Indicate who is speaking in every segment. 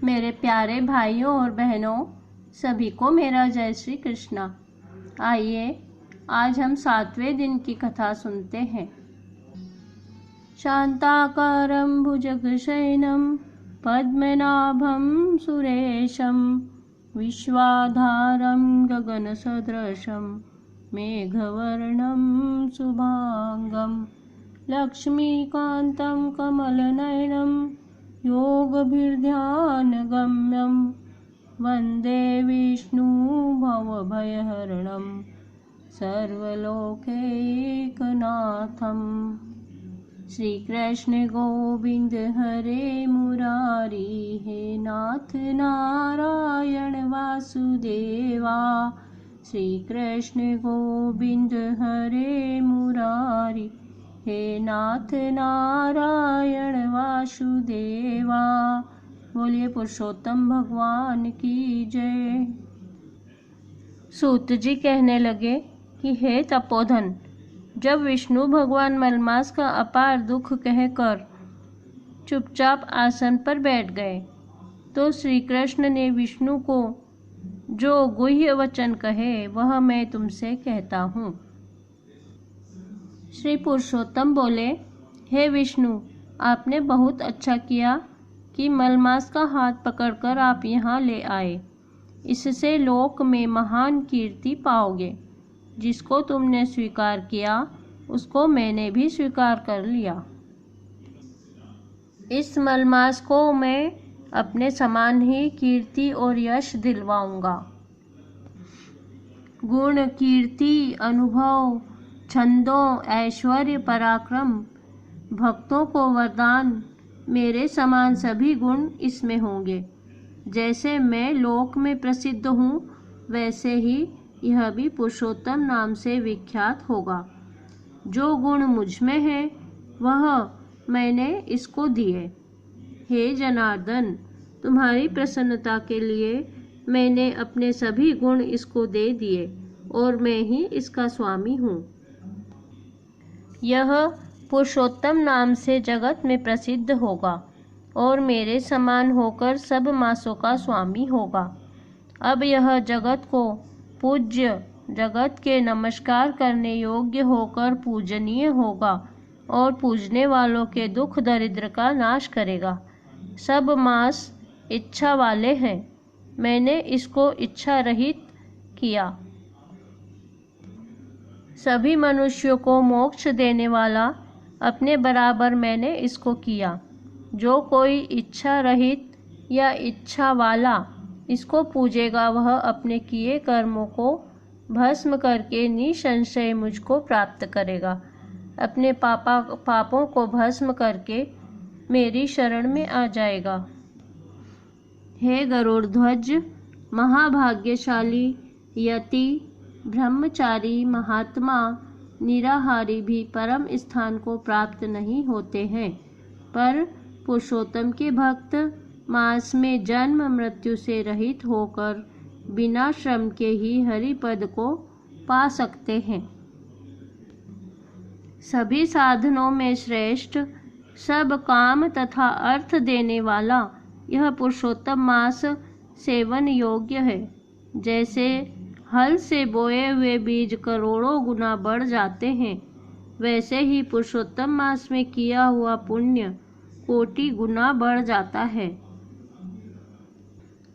Speaker 1: मेरे प्यारे भाइयों और बहनों, सभी को मेरा जय श्री कृष्णा। आइए आज हम 7वें दिन की कथा सुनते हैं। शांताकारं भुजगशयनं पद्मनाभं सुरेशं विश्वाधारं गगनसदृशं मेघवर्णं शुभांगं लक्ष्मीकान्तं कमलनयनं योगभिर्ध्यानगम्यं वन्दे विष्णु भवभयहरणं सर्वलोकैकनाथं। श्री कृष्ण गोविंद हरे मुरारी, हे नाथ नारायण वासुदेवा। श्री कृष्ण गोविंद हरे मुरारी, हे नाथ नारायण वासुदेवा। बोलिए पुरुषोत्तम भगवान की जय। सूत जी कहने लगे कि हे तपोधन, जब विष्णु भगवान मलमास का अपार दुख कहकर चुपचाप आसन पर बैठ गए, तो श्री कृष्ण ने विष्णु को जो गुह्य वचन कहे वह मैं तुमसे कहता हूँ। श्री पुरुषोत्तम बोले, हे विष्णु, आपने बहुत अच्छा किया कि मलमास का हाथ पकड़कर आप यहाँ ले आए। इससे लोक में महान कीर्ति पाओगे। जिसको तुमने स्वीकार किया उसको मैंने भी स्वीकार कर लिया। इस मलमास को मैं अपने समान ही कीर्ति और यश दिलवाऊंगा। गुण, कीर्ति, अनुभव, छंदों, ऐश्वर्य, पराक्रम, भक्तों को वरदान, मेरे समान सभी गुण इसमें होंगे। जैसे मैं लोक में प्रसिद्ध हूँ, वैसे ही यह भी पुरुषोत्तम नाम से विख्यात होगा। जो गुण मुझ में है वह मैंने इसको दिए। हे जनार्दन, तुम्हारी प्रसन्नता के लिए मैंने अपने सभी गुण इसको दे दिए और मैं ही इसका स्वामी हूँ। यह पुरुषोत्तम नाम से जगत में प्रसिद्ध होगा और मेरे समान होकर सब मासों का स्वामी होगा। अब यह जगत को पूज्य, जगत के नमस्कार करने योग्य होकर पूजनीय होगा और पूजने वालों के दुख दरिद्र का नाश करेगा। सब मास इच्छा वाले हैं, मैंने इसको इच्छा रहित किया। सभी मनुष्यों को मोक्ष देने वाला अपने बराबर मैंने इसको किया। जो कोई इच्छा रहित या इच्छा वाला इसको पूजेगा वह अपने किए कर्मों को भस्म करके निसंशय मुझको प्राप्त करेगा। अपने पापों को भस्म करके मेरी शरण में आ जाएगा। हे गरुड़ध्वज, महाभाग्यशाली यति, ब्रह्मचारी, महात्मा, निराहारी भी परम स्थान को प्राप्त नहीं होते हैं, पर पुरुषोत्तम के भक्त मास में जन्म मृत्यु से रहित होकर बिना श्रम के ही हरि पद को पा सकते हैं। सभी साधनों में श्रेष्ठ, सब काम तथा अर्थ देने वाला यह पुरुषोत्तम मास सेवन योग्य है। जैसे हल से बोए हुए बीज करोड़ों गुना बढ़ जाते हैं, वैसे ही पुरुषोत्तम मास में किया हुआ पुण्य कोटि गुना बढ़ जाता है।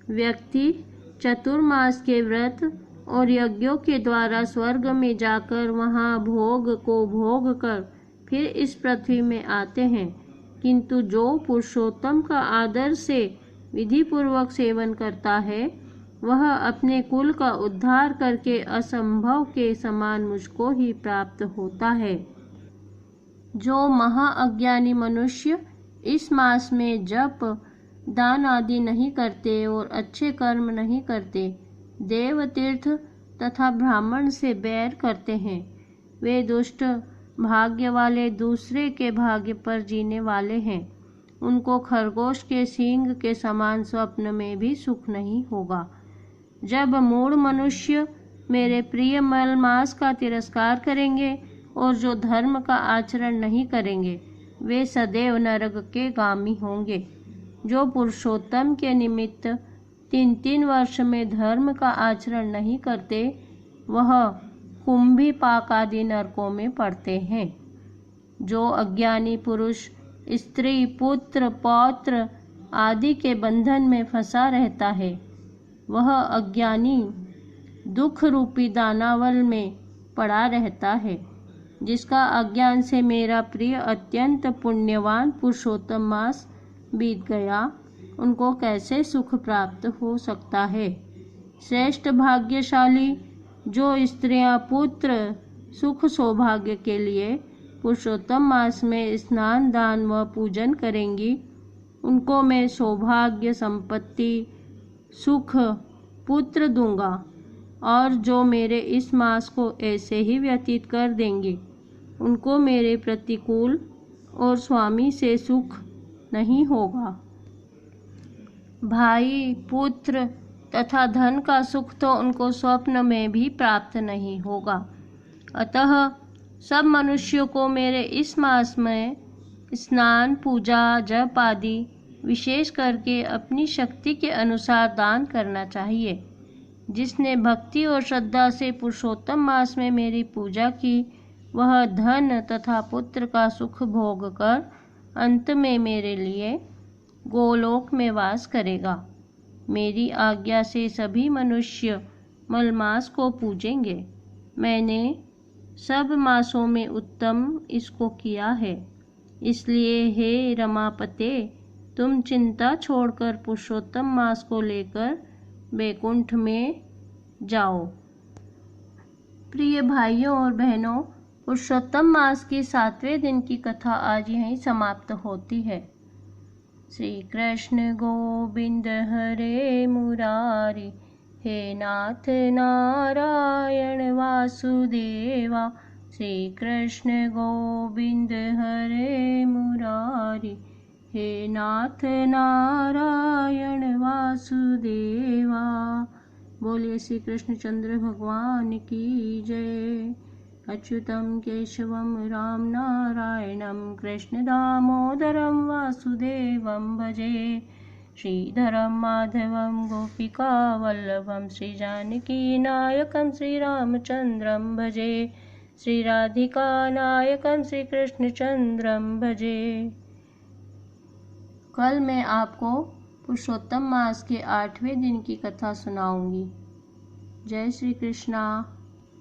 Speaker 1: व्यक्ति चतुर्मास के व्रत और यज्ञों के द्वारा स्वर्ग में जाकर वहाँ भोग को भोग कर फिर इस पृथ्वी में आते हैं, किंतु जो पुरुषोत्तम का आदर से विधिपूर्वक सेवन करता है वह अपने कुल का उद्धार करके असंभव के समान मुझको ही प्राप्त होता है। जो महाअज्ञानी मनुष्य इस मास में जप, दान आदि नहीं करते और अच्छे कर्म नहीं करते, देव, तीर्थ तथा ब्राह्मण से बैर करते हैं, वे दुष्ट, भाग्य वाले दूसरे के भाग्य पर जीने वाले हैं। उनको खरगोश के सींग के समान स्वप्न में भी सुख नहीं होगा। जब मूढ़ मनुष्य मेरे प्रिय मलमास का तिरस्कार करेंगे और जो धर्म का आचरण नहीं करेंगे, वे सदैव नरक के गामी होंगे। जो पुरुषोत्तम के निमित्त 3-3 वर्ष में धर्म का आचरण नहीं करते, वह कुंभी पाक आदि नरकों में पड़ते हैं। जो अज्ञानी पुरुष स्त्री, पुत्र, पौत्र आदि के बंधन में फंसा रहता है, वह अज्ञानी दुख रूपी दानावल में पड़ा रहता है। जिसका अज्ञान से मेरा प्रिय अत्यंत पुण्यवान पुरुषोत्तम मास बीत गया, उनको कैसे सुख प्राप्त हो सकता है। श्रेष्ठ भाग्यशाली जो स्त्रियां पुत्र सुख सौभाग्य के लिए पुरुषोत्तम मास में स्नान, दान व पूजन करेंगी, उनको मैं सौभाग्य, संपत्ति, सुख, पुत्र दूंगा। और जो मेरे इस मास को ऐसे ही व्यतीत कर देंगे, उनको मेरे प्रतिकूल और स्वामी से सुख नहीं होगा। भाई, पुत्र तथा धन का सुख तो उनको स्वप्न में भी प्राप्त नहीं होगा। अतः सब मनुष्यों को मेरे इस मास में स्नान, पूजा, जप आदि विशेष करके अपनी शक्ति के अनुसार दान करना चाहिए। जिसने भक्ति और श्रद्धा से पुरुषोत्तम मास में मेरी पूजा की, वह धन तथा पुत्र का सुख भोग कर अंत में मेरे लिए गोलोक में वास करेगा। मेरी आज्ञा से सभी मनुष्य मलमास को पूजेंगे। मैंने सब मासों में उत्तम इसको किया है। इसलिए हे रमापते, तुम चिंता छोड़कर पुरुषोत्तम मास को लेकर बैकुंठ में जाओ। प्रिय भाइयों और बहनों, पुरुषोत्तम मास की 7वें दिन की कथा आज यहीं समाप्त होती है। श्री कृष्ण गोविंद हरे मुरारी, हे नाथ नारायण वासुदेवा। श्री कृष्ण गोविंद हरे मुरारी, हे नाथ नारायण वासुदेवा। बोलिए श्री कृष्णचंद्र भगवान की जय। अच्युतम केशवम राम नारायणम कृष्ण दामोदरम वासुदेवम भजे। श्रीधरम माधवम गोपिका वल्लभम श्री जानकी नायकम श्री रामचंद्रम भजे। श्री राधिका नायकम श्री कृष्णचंद्रम भजे। कल मैं आपको पुरुषोत्तम मास के 8वें दिन की कथा सुनाऊंगी। जय श्री कृष्णा।